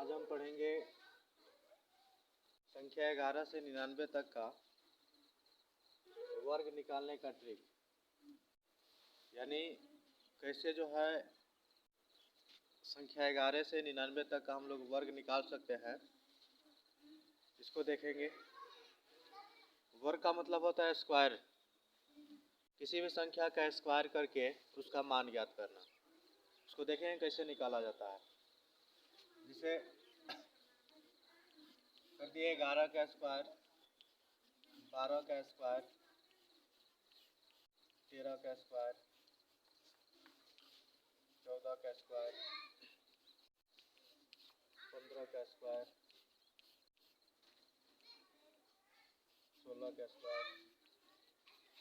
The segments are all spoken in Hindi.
आज हम पढ़ेंगे संख्या 11 से 99 तक का वर्ग निकालने का ट्रिक। यानी कैसे जो है संख्या 11 से 99 तक का हम लोग वर्ग निकाल सकते हैं, इसको देखेंगे। वर्ग का मतलब होता है स्क्वायर। किसी भी संख्या का स्क्वायर करके उसका मान ज्ञात करना। उसको देखेंगे कैसे निकाला जाता है। जिसे कर दिए 11 का स्क्वायर, 12 का स्क्वायर, 13 का स्क्वायर, 14 का स्क्वायर, 15 का स्क्वायर, 16 का स्क्वायर,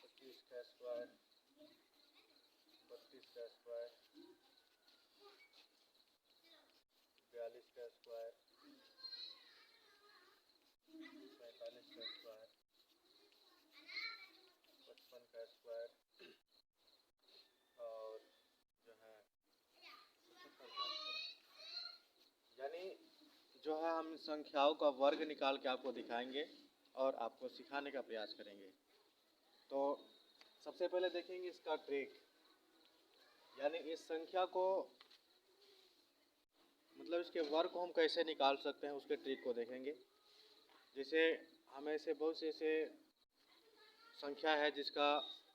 25 का स्क्वायर, 32 का स्क्वायर, 42 का स्क्वायर, 45 का स्क्वायर, 55 का स्क्वायर और जो है 75 का स्क्वायर। यानी जो है हम संख्याओं का वर्ग निकाल के आपको दिखाएंगे और आपको सिखाने का प्रयास करेंगे। तो सबसे पहले देखेंगे इसका ट्रिक। यानी इस संख्या को मतलब इसके वर्ग को हम कैसे निकाल सकते हैं, उसके ट्रिक को देखेंगे। जैसे हमें ऐसे बहुत से ऐसे संख्या है जिसका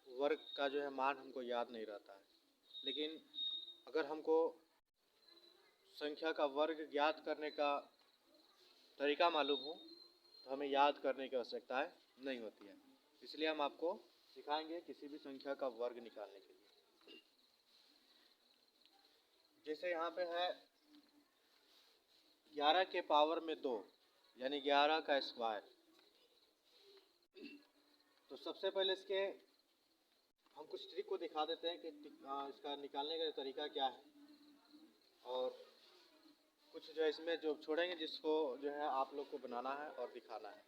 वर्ग का जो है मान हमको याद नहीं रहता है, लेकिन अगर हमको संख्या का वर्ग ज्ञात करने का तरीका मालूम हो तो हमें याद करने की आवश्यकता नहीं होती है। इसलिए हम आपको सिखाएंगे किसी भी संख्या का वर्ग निकालने के लिए। जैसे यहाँ पे है 11 के पावर में 2 यानी 11 का स्क्वायर। तो सबसे पहले इसके हम कुछ ट्रिक को दिखा देते हैं कि इसका निकालने का तरीका क्या है, और कुछ जो इसमें जो छोड़ेंगे जिसको जो है आप लोग को बनाना है और दिखाना है,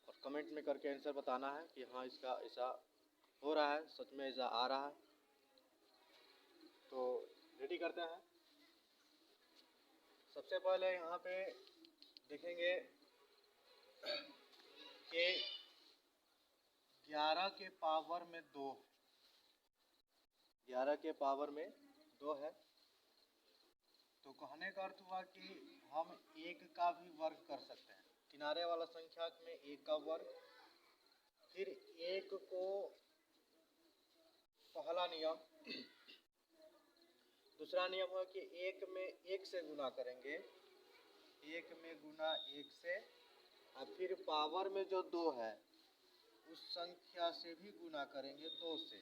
और कमेंट में करके आंसर बताना है कि हाँ इसका ऐसा हो रहा है, सच में ऐसा आ रहा है। तो रेडी करते हैं। सबसे पहले यहाँ पे देखेंगे कि 11 के पावर में 2, 11 के पावर में 2 है। तो कहने का अर्थ हुआ कि हम 1 का भी वर्ग कर सकते हैं। किनारे वाला संख्या में 1 का वर्ग, फिर 1 को पहला नियम, दूसरा नियम है कि 1 में 1 से गुना करेंगे, 1 में गुना 1 से, और फिर पावर में जो 2 है उस संख्या से भी गुना करेंगे 2 से,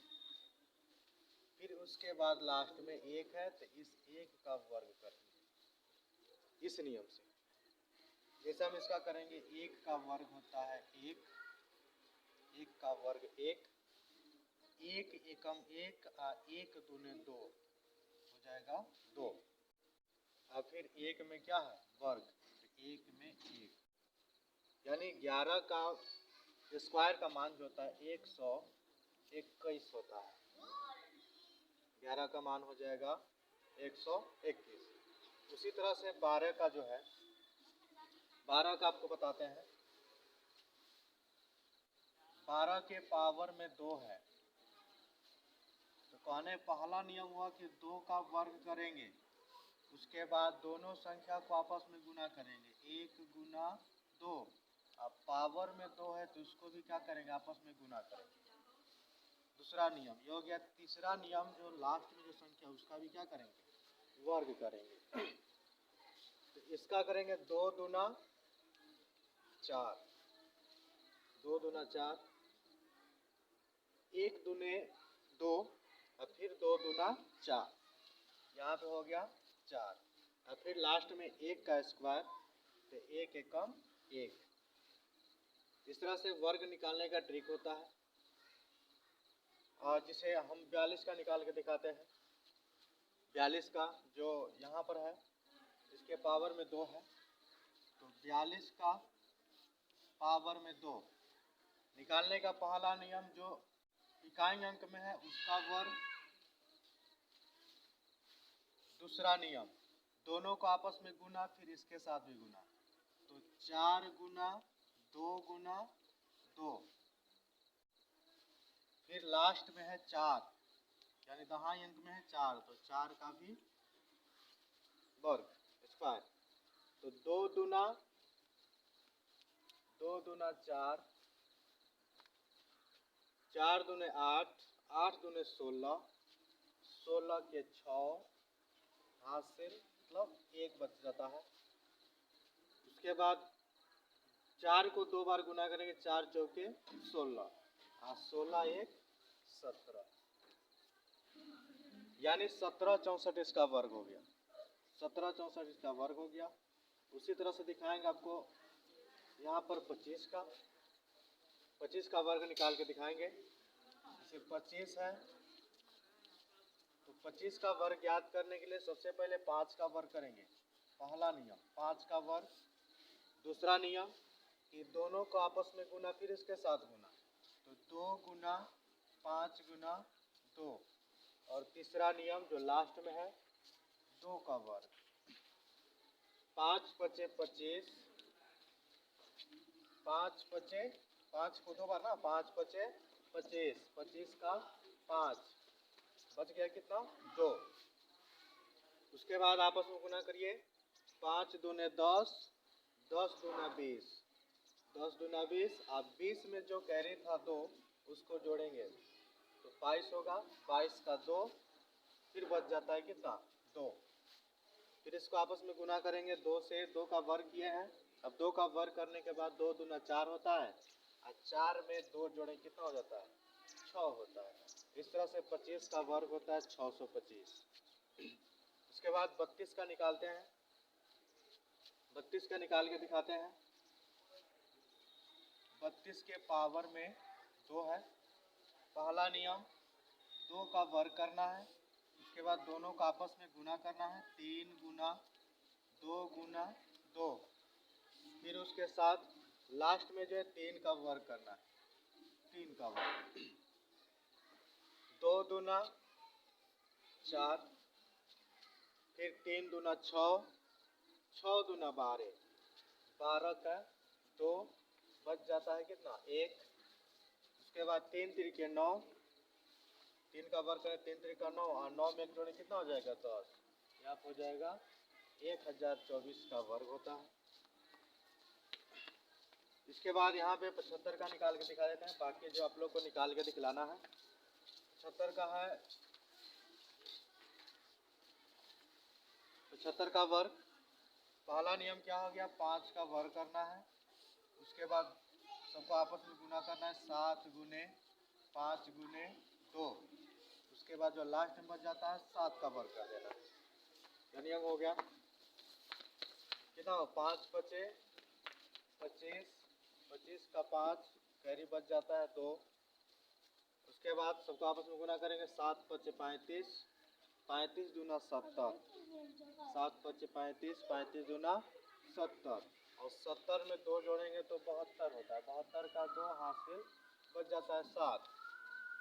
फिर उसके बाद लास्ट में 1 है तो इस 1 का वर्ग करेंगे इस नियम से। जैसे हम इसका करेंगे, 1 का वर्ग होता है 1, 1 का वर्ग 1, 1 एकम 1 और 1 दूने 2 हो जाएगा 2, और फिर 1 में क्या है वर्ग, तो 1 में 1, यानी 11 का स्क्वायर का मान जो होता है 121 होता है। 11 का मान हो जाएगा 121। उसी तरह से 12 का जो है, 12 का आपको बताते हैं। 12 के पावर में 2 है, तो कहने पहला नियम हुआ कि 2 का वर्ग करेंगे, उसके बाद दोनों संख्या को आपस में गुना करेंगे, 1 गुना 2, अब पावर में 2 है तो उसको भी क्या करेंगे आपस में गुना करेंगे। दूसरा नियम ये हो गया। तीसरा नियम जो लास्ट में जो संख्या उसका भी क्या करेंगे वर्ग करेंगे। तो इसका करेंगे 2 दूना 4, 2 दूना 4, 1 दूने 2 और फिर 2 दूना 4, यहाँ पे हो गया 4, और फिर लास्ट में 1 का स्क्वायर, तो 1 एकम 1। इस तरह से वर्ग निकालने का ट्रिक होता है, और जिसे हम 42 का निकाल के दिखाते हैं। 42 का जो यहाँ पर है इसके पावर में 2 है, तो 42 का पावर में 2 निकालने का पहला नियम जो इकाई अंक में है उसका वर्ग, दूसरा नियम दोनों को आपस में गुना, फिर इसके साथ भी गुना, तो 4 गुना 2, फिर लास्ट में है 4, यानी दहाई अंक में है 4, तो 4 का भी वर्ग स्क्वायर, तो 2 दूना 4, 4 दूने 8, 8 दूने 16, 16 के 6 हासिल, मतलब 1 बच जाता है। उसके बाद 4 को 2 बार गुना करेंगे, 4 चौके 16, 16 1 17, यानी 17 64 इसका वर्ग हो गया, 17 64 इसका वर्ग हो गया। उसी तरह से दिखाएंगे आपको यहाँ पर 25 का वर्ग निकाल के दिखाएंगे। जैसे 25 है तो 25 का वर्ग याद करने के लिए सबसे पहले 5 का वर्ग करेंगे, पहला नियम 5 का वर्ग। दूसरा नियम कि दोनों को आपस में गुना, फिर इसके साथ गुना, तो 2 गुना 5 गुना 2। और तीसरा नियम जो लास्ट में है 2 का वर्ग, 5 पचे 25, 5 पचे 5 को 2 बार ना, 5 पचे 25, 25 का 5 बच गया कितना 2। उसके बाद आपस में गुना करिए, 5 दूने 10, 10 दूना 20, 10 दूना 20, अब 20 में जो कैरी था 2 उसको जोड़ेंगे तो 22 होगा, 22 का 2, फिर बच जाता है कितना 2। फिर इसको आपस में गुना करेंगे, 2 से 2 का वर्ग किए हैं, अब 2 का वर्ग करने के बाद 2 दूना 4 होता है, और 4 में 2 जोड़ें कितना हो जाता है 6 होता है। इस तरह से 25 का वर्ग होता है 625। उसके बाद 32 का निकालते हैं, 32 का निकाल के दिखाते हैं। 32 के पावर में 2 है, पहला नियम 2 का वर्ग करना है, उसके बाद दोनों का आपस में गुना करना है, 3 गुना 2, फिर उसके साथ लास्ट में जो है 3 का वर्ग करना है, 3 का वर्ग, 2 दूना 4, फिर 3 दूना 6, 6 दूना 12, 12 का 2 बच जाता है कितना 1। उसके बाद 3 त्रिके 9, 3 का वर्ग करें, 3 त्रिका 9, और 9 में एक जोड़े कितना हो जाएगा 10, यहाँ हो जाएगा 1024 का वर्ग होता है। इसके बाद यहाँ पे 75 का निकाल के दिखा देते हैं, बाकी जो आप लोग को निकाल के दिखलाना है। 75 का है, 75 का वर्ग, पहला नियम क्या हो गया 5 का वर्ग करना है, उसके बाद सबको आपस में गुना करना है, 7 गुने 5 गुने 2, उसके बाद जो लास्ट में बच जाता है 7 का वर्ग कर देना, यानी नियम हो गया कितना 5 पचे 25, 25 का 5 कैरी बच जाता है 2। उसके बाद सबको आपस में गुना करेंगे, 7 पचे 35, 35 दूना 70, 7 पचे 35, 35 दूना 70, और 70 में 2 जोड़ेंगे तो 72 होता है, 72 का 2 हासिल बच जाता है 7।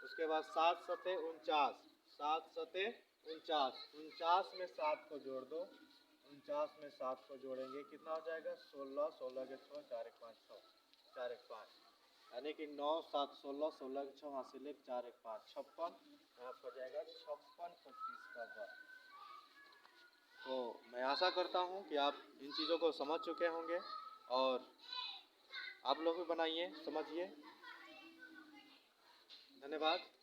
उसके बाद 7 सते 49, 7 सते 49, 49 में 7 को जोड़ दो, 49 में 7 को जोड़ेंगे कितना हो जाएगा 16, 16 के 6, 4 1 5 6, 4 1 5, यानी कि 9 7 16, 16 के 6 हासिल 1, 4 1 5 56, यहाँ हो जाएगा 56 25 का वर्ग। तो मैं आशा करता हूँ कि आप इन चीज़ों को समझ चुके होंगे, और आप लोग भी बनाइए, समझिए। धन्यवाद।